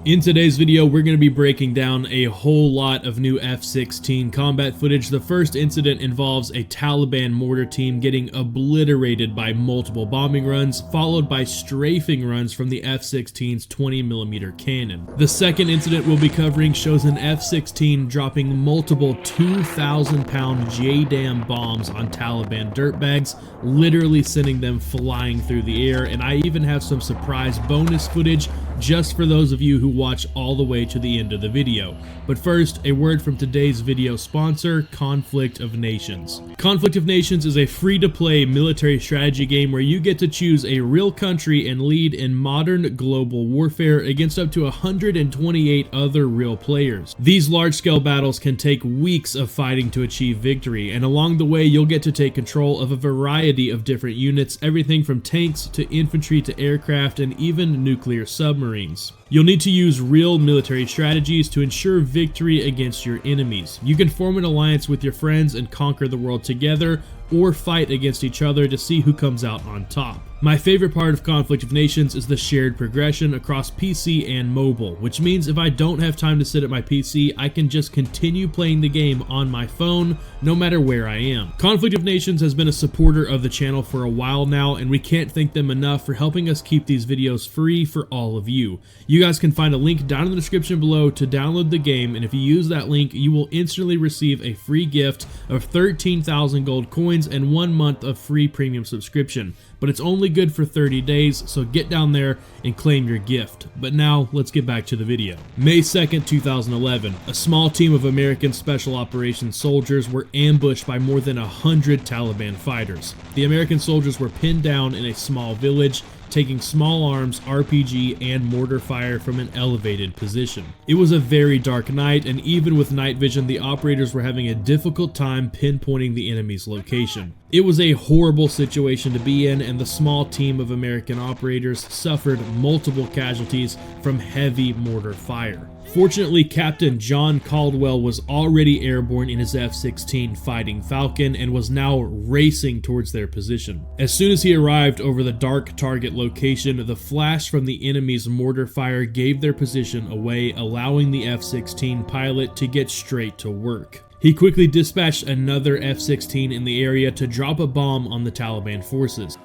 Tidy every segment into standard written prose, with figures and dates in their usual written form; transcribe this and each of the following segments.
In today's video, we're going to be breaking down a whole lot of new F-16 combat footage. The first incident involves a Taliban mortar team getting obliterated by multiple bombing runs, followed by strafing runs from the F-16's 20mm cannon. The second incident we'll be covering shows an F-16 dropping multiple 2,000-pound JDAM bombs on Taliban dirtbags, literally sending them flying through the air, and I even have some surprise bonus footage just for those of you who watch all the way to the end of the video. But first, a word from today's video sponsor, Conflict of Nations. Conflict of Nations is a free-to-play military strategy game where you get to choose a real country and lead in modern global warfare against up to 128 other real players. These large-scale battles can take weeks of fighting to achieve victory, and along the way you'll get to take control of a variety of different units, everything from tanks to infantry to aircraft and even nuclear submarines. You'll need to use real military strategies to ensure victory against your enemies. You can form an alliance with your friends and conquer the world together, or fight against each other to see who comes out on top. My favorite part of Conflict of Nations is the shared progression across PC and mobile, which means if I don't have time to sit at my PC, I can just continue playing the game on my phone, no matter where I am. Conflict of Nations has been a supporter of the channel for a while now, and we can't thank them enough for helping us keep these videos free for all of you. You guys can find a link down in the description below to download the game, and if you use that link, you will instantly receive a free gift of 13,000 gold coins and 1 month of free premium subscription. But it's only good for 30 days, so get down there and claim your gift. But now, let's get back to the video. May 2nd, 2011, a small team of American Special Operations soldiers were ambushed by more than 100 Taliban fighters. The American soldiers were pinned down in a small village, taking small arms, RPG, and mortar fire from an elevated position. It was a very dark night, and even with night vision, the operators were having a difficult time pinpointing the enemy's location. It was a horrible situation to be in, and the small team of American operators suffered multiple casualties from heavy mortar fire. Fortunately, Captain John Caldwell was already airborne in his F-16 Fighting Falcon and was now racing towards their position. As soon as he arrived over the dark target location, the flash from the enemy's mortar fire gave their position away, allowing the F-16 pilot to get straight to work. He quickly dispatched another F-16 in the area to drop a bomb on the Taliban forces.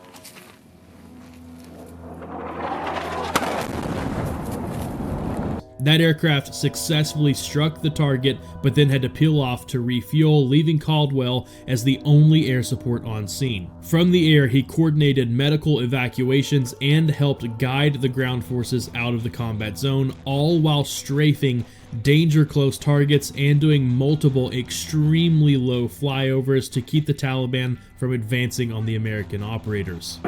That aircraft successfully struck the target, but then had to peel off to refuel, leaving Caldwell as the only air support on scene. From the air, he coordinated medical evacuations and helped guide the ground forces out of the combat zone, all while strafing danger close targets and doing multiple extremely low flyovers to keep the Taliban from advancing on the American operators.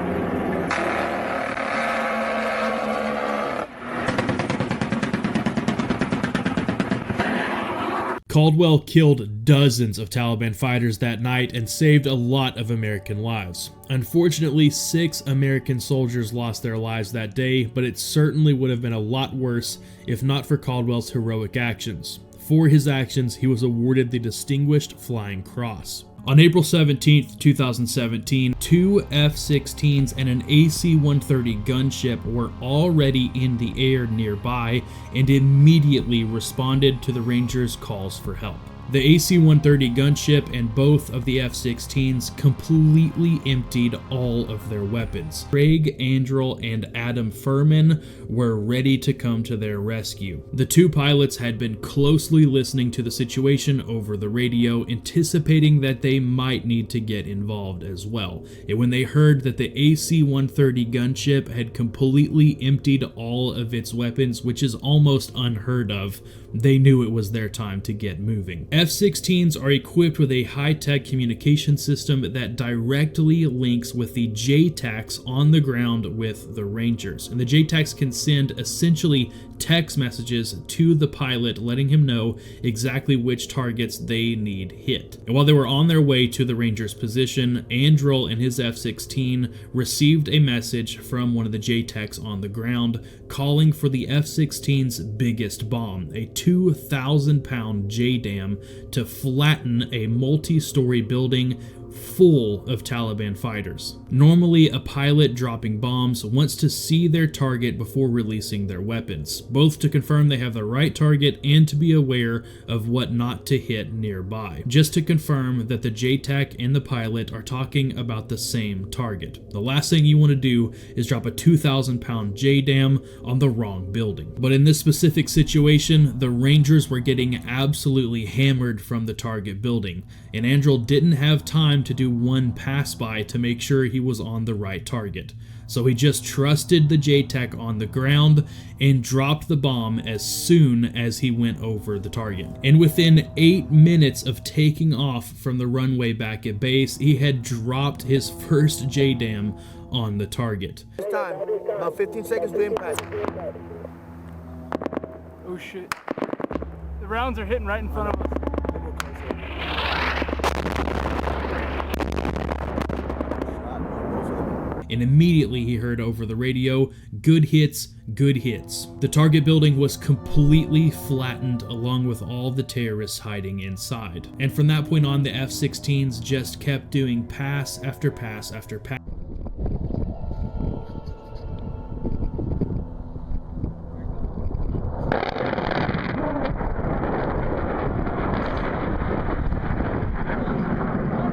Caldwell killed dozens of Taliban fighters that night and saved a lot of American lives. Unfortunately, 6 American soldiers lost their lives that day, but it certainly would have been a lot worse if not for Caldwell's heroic actions. For his actions, he was awarded the Distinguished Flying Cross. On April 17, 2017, 2 F-16s and an AC-130 gunship were already in the air nearby and immediately responded to the Rangers' calls for help. The AC-130 gunship and both of the F-16s completely emptied all of their weapons. Craig Andrel and Adam Furman were ready to come to their rescue. The two pilots had been closely listening to the situation over the radio, anticipating that they might need to get involved as well. And when they heard that the AC-130 gunship had completely emptied all of its weapons, which is almost unheard of, they knew it was their time to get moving. F-16s are equipped with a high-tech communication system that directly links with the JTACs on the ground with the Rangers. And the JTACs can send essentially text messages to the pilot letting him know exactly which targets they need hit. And while they were on their way to the Rangers' position, Andrel and his F-16 received a message from one of the JTACs on the ground calling for the F-16's biggest bomb, a 2,000-pound JDAM, to flatten a multi-story building full of Taliban fighters. Normally, a pilot dropping bombs wants to see their target before releasing their weapons, both to confirm they have the right target and to be aware of what not to hit nearby, just to confirm that the JTAC and the pilot are talking about the same target. The last thing you want to do is drop a 2,000-pound JDAM on the wrong building. But in this specific situation, the Rangers were getting absolutely hammered from the target building, and Andrel didn't have time to do one pass by to make sure he was on the right target. So he just trusted the JTAC on the ground and dropped the bomb as soon as he went over the target. And within 8 minutes of taking off from the runway back at base, he had dropped his first JDAM on the target. This time, about 15 seconds to impact. Oh shit. The rounds are hitting right in front of us. And immediately he heard over the radio, "Good hits, good hits." The target building was completely flattened along with all the terrorists hiding inside. And from that point on, the F-16s just kept doing pass after pass after pass.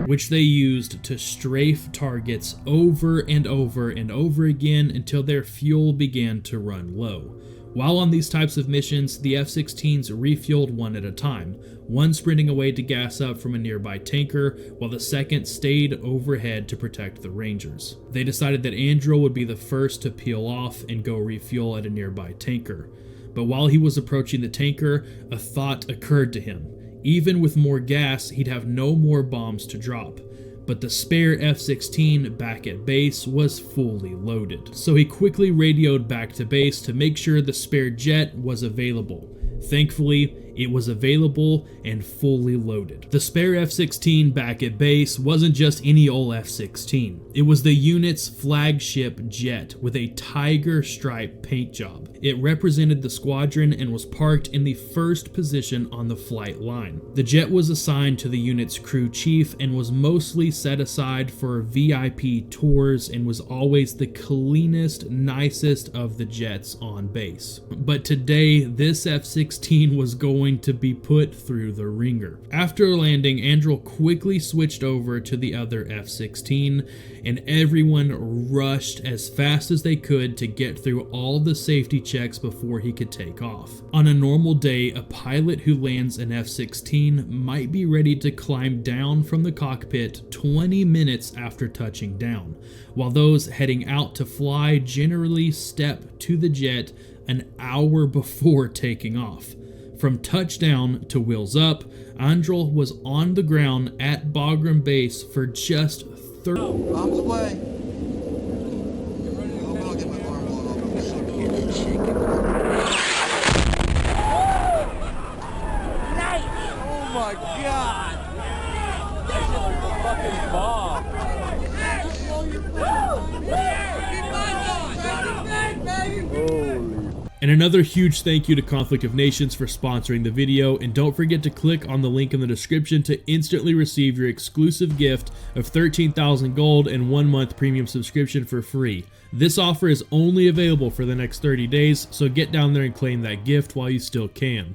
Which they used to strafe targets over and over and over again until their fuel began to run low. While on these types of missions, the F-16s refueled one at a time, one sprinting away to gas up from a nearby tanker, while the second stayed overhead to protect the Rangers. They decided that Andrel would be the first to peel off and go refuel at a nearby tanker. But while he was approaching the tanker, a thought occurred to him. Even with more gas, he'd have no more bombs to drop. But the spare F-16 back at base was fully loaded. So he quickly radioed back to base to make sure the spare jet was available. Thankfully, it was available and fully loaded. The spare F-16 back at base wasn't just any old F-16. It was the unit's flagship jet with a tiger stripe paint job. It represented the squadron and was parked in the first position on the flight line. The jet was assigned to the unit's crew chief and was mostly set aside for VIP tours and was always the cleanest, nicest of the jets on base. But today, this F-16 was going to be put through the ringer. After landing, Andrel quickly switched over to the other F-16, and everyone rushed as fast as they could to get through all the safety checks before he could take off. On a normal day, a pilot who lands an F-16 might be ready to climb down from the cockpit 20 minutes after touching down, while those heading out to fly generally step to the jet an hour before taking off. From touchdown to wheels up, Andrel was on the ground at Bagram Base for just 30 Bombs away. Oh my God! That shit was a fucking bomb. And another huge thank you to Conflict of Nations for sponsoring the video, and don't forget to click on the link in the description to instantly receive your exclusive gift of 13,000 gold and 1 month premium subscription for free. This offer is only available for the next 30 days, so get down there and claim that gift while you still can.